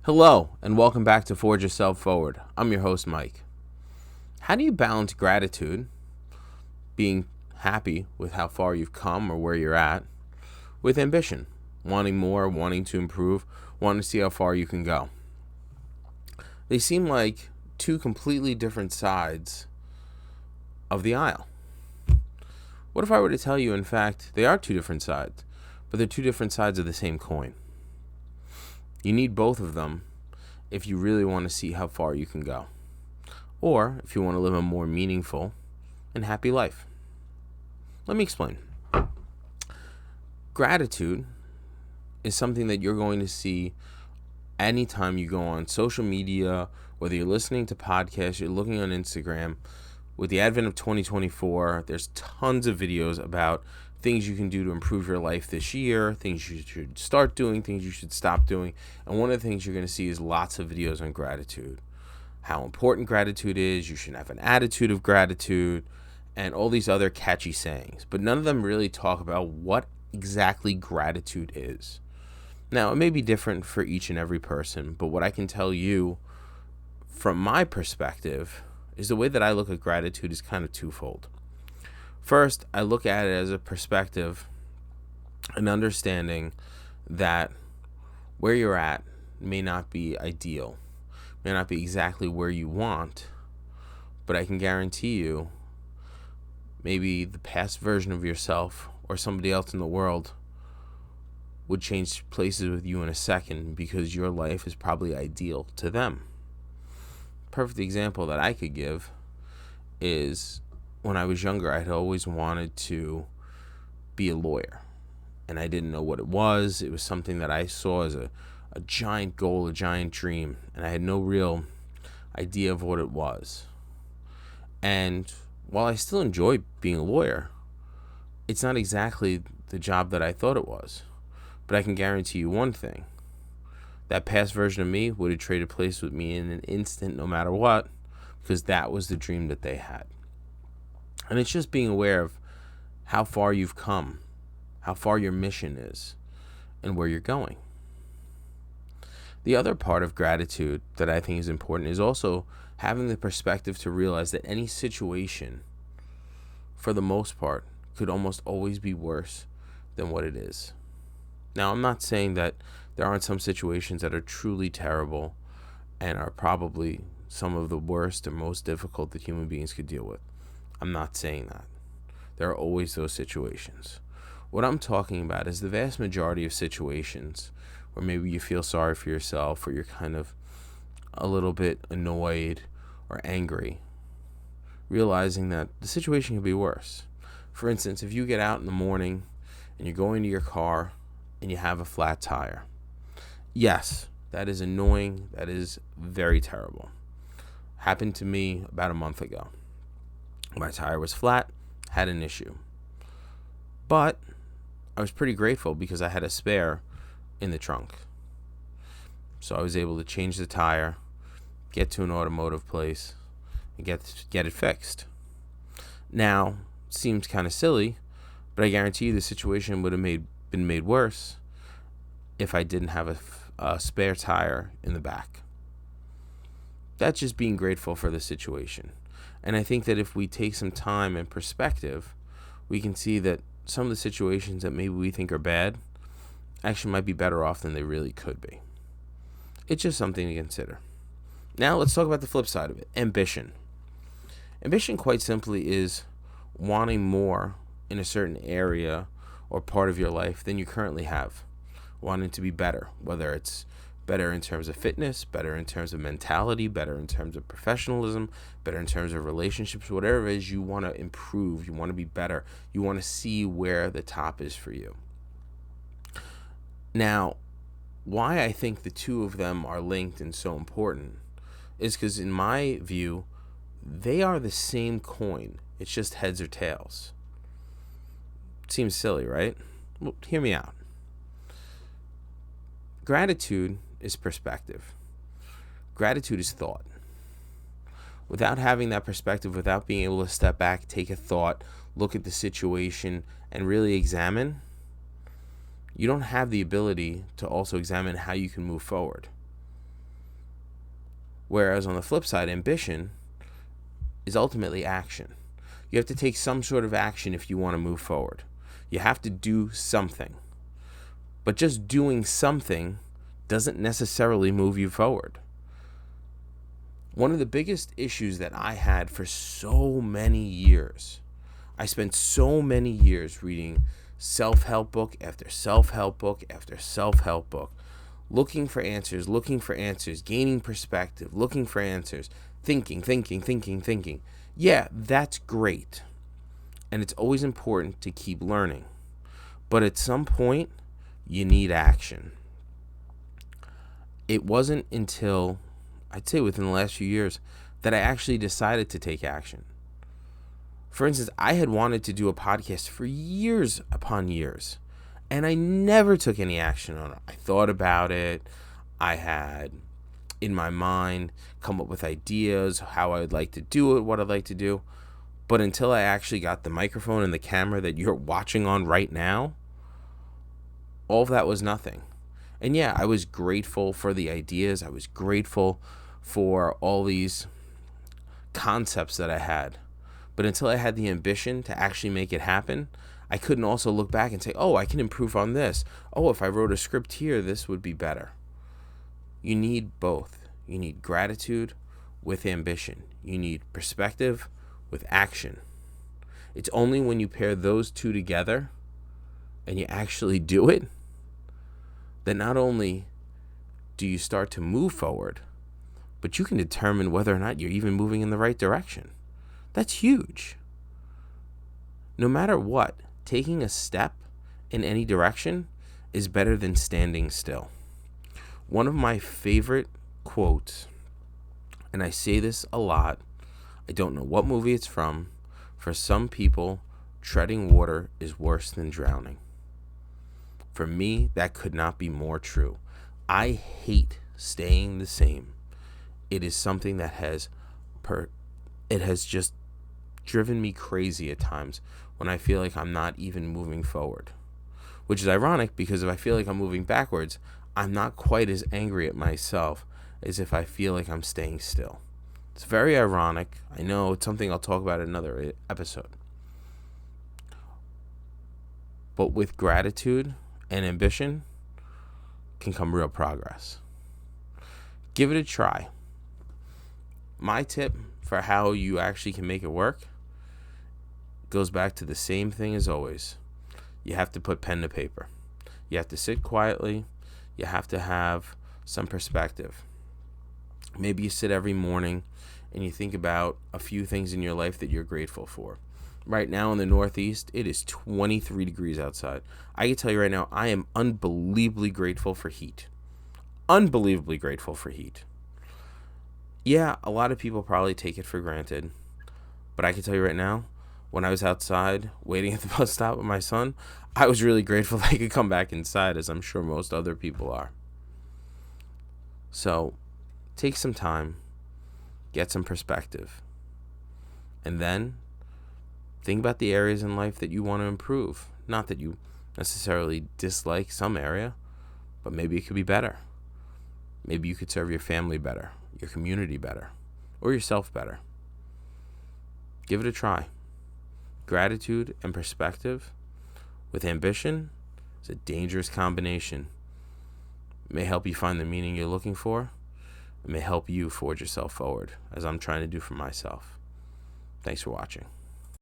Hello, and welcome back to Forge Yourself Forward. I'm your host, Mike. How do you balance gratitude, being happy with how far you've come or where you're at, with ambition, wanting more, wanting to improve, wanting to see how far you can go? They seem like two completely different sides of the aisle. What if I were to tell you, in fact, they are two different sides, but they're two different sides of the same coin? You need both of them if you really want to see how far you can go, or if you want to live a more meaningful and happy life. Let me explain. Gratitude is something that you're going to see anytime you go on social media, whether you're listening to podcasts, you're looking on Instagram. With the advent of 2024, there's tons of videos about things you can do to improve your life this year, things you should start doing, things you should stop doing. And one of the things you're going to see is lots of videos on gratitude. How important gratitude is, you should have an attitude of gratitude, and all these other catchy sayings. But none of them really talk about what exactly gratitude is. Now, it may be different for each and every person, but what I can tell you from my perspective is the way that I look at gratitude is kind of twofold. First, I look at it as a perspective and understanding that where you're at may not be ideal, may not be exactly where you want, but I can guarantee you maybe the past version of yourself or somebody else in the world would change places with you in a second because your life is probably ideal to them. Perfect example that I could give is when I was younger, I had always wanted to be a lawyer, and I didn't know what it was. It was something that I saw as a giant goal, a giant dream, and I had no real idea of what it was. And while I still enjoy being a lawyer, it's not exactly the job that I thought it was. But I can guarantee you one thing. That past version of me would have traded place with me in an instant no matter what, because that was the dream that they had. And it's just being aware of how far you've come, how far your mission is, and where you're going. The other part of gratitude that I think is important is also having the perspective to realize that any situation, for the most part, could almost always be worse than what it is. Now, I'm not saying that there aren't some situations that are truly terrible and are probably some of the worst or most difficult that human beings could deal with. I'm not saying that. There are always those situations. What I'm talking about is the vast majority of situations where maybe you feel sorry for yourself or you're kind of a little bit annoyed or angry, realizing that the situation could be worse. For instance, if you get out in the morning and you're going to your car and you have a flat tire, yes, that is annoying. That is very terrible. Happened to me about a month ago. My tire was flat, had an issue. But I was pretty grateful because I had a spare in the trunk. So I was able to change the tire, get to an automotive place, and get it fixed. Now, seems kind of silly, but I guarantee you the situation would have been made worse if I didn't have a spare tire in the back. That's just being grateful for the situation. And I think that if we take some time and perspective, we can see that some of the situations that maybe we think are bad actually might be better off than they really could be. It's just something to consider. Now let's talk about the flip side of it, ambition. Ambition, quite simply, is wanting more in a certain area or part of your life than you currently have. Wanting to be better, whether it's better in terms of fitness, better in terms of mentality, better in terms of professionalism, better in terms of relationships, whatever it is you want to improve, you want to be better, you want to see where the top is for you. Now, why I think the two of them are linked and so important is because in my view, they are the same coin. It's just heads or tails. Seems silly, right? Well, hear me out. Gratitude is perspective. Gratitude is thought. Without having that perspective, without being able to step back, take a thought, look at the situation, and really examine, you don't have the ability to also examine how you can move forward. Whereas on the flip side, ambition is ultimately action. You have to take some sort of action if you want to move forward. You have to do something. But just doing something doesn't necessarily move you forward. One of the biggest issues that I had for so many years, I spent so many years reading self-help book after self-help book after self-help book, looking for answers, gaining perspective, looking for answers, thinking. Yeah, that's great. And it's always important to keep learning. But at some point, you need action. It wasn't until, I'd say within the last few years, that I actually decided to take action. For instance, I had wanted to do a podcast for years upon years, and I never took any action on it. I thought about it. I had, in my mind, come up with ideas, how I would like to do it, what I'd like to do. But until I actually got the microphone and the camera that you're watching on right now, all of that was nothing. And yeah, I was grateful for the ideas. I was grateful for all these concepts that I had. But until I had the ambition to actually make it happen, I couldn't also look back and say, oh, I can improve on this. Oh, if I wrote a script here, this would be better. You need both. You need gratitude with ambition. You need perspective with action. It's only when you pair those two together and you actually do it that not only do you start to move forward, but you can determine whether or not you're even moving in the right direction. That's huge. No matter what, taking a step in any direction is better than standing still. One of my favorite quotes, and I say this a lot, I don't know what movie it's from, for some people, treading water is worse than drowning. For me, that could not be more true. I hate staying the same. It is something that has just driven me crazy at times when I feel like I'm not even moving forward. Which is ironic, because if I feel like I'm moving backwards, I'm not quite as angry at myself as if I feel like I'm staying still. It's very ironic. I know it's something I'll talk about in another episode. But with gratitude and ambition can come real progress. Give it a try. My tip for how you actually can make it work goes back to the same thing as always. You have to put pen to paper. You have to sit quietly. You have to have some perspective. Maybe you sit every morning and you think about a few things in your life that you're grateful for. Right now in the Northeast, it is 23 degrees outside. I can tell you right now, I am unbelievably grateful for heat. Unbelievably grateful for heat. Yeah, a lot of people probably take it for granted. But I can tell you right now, when I was outside waiting at the bus stop with my son, I was really grateful that I could come back inside, as I'm sure most other people are. So, take some time, get some perspective, and then think about the areas in life that you want to improve. Not that you necessarily dislike some area, but maybe it could be better. Maybe you could serve your family better, your community better, or yourself better. Give it a try. Gratitude and perspective with ambition is a dangerous combination. It may help you find the meaning you're looking for. It may help you forge yourself forward, as I'm trying to do for myself. Thanks for watching.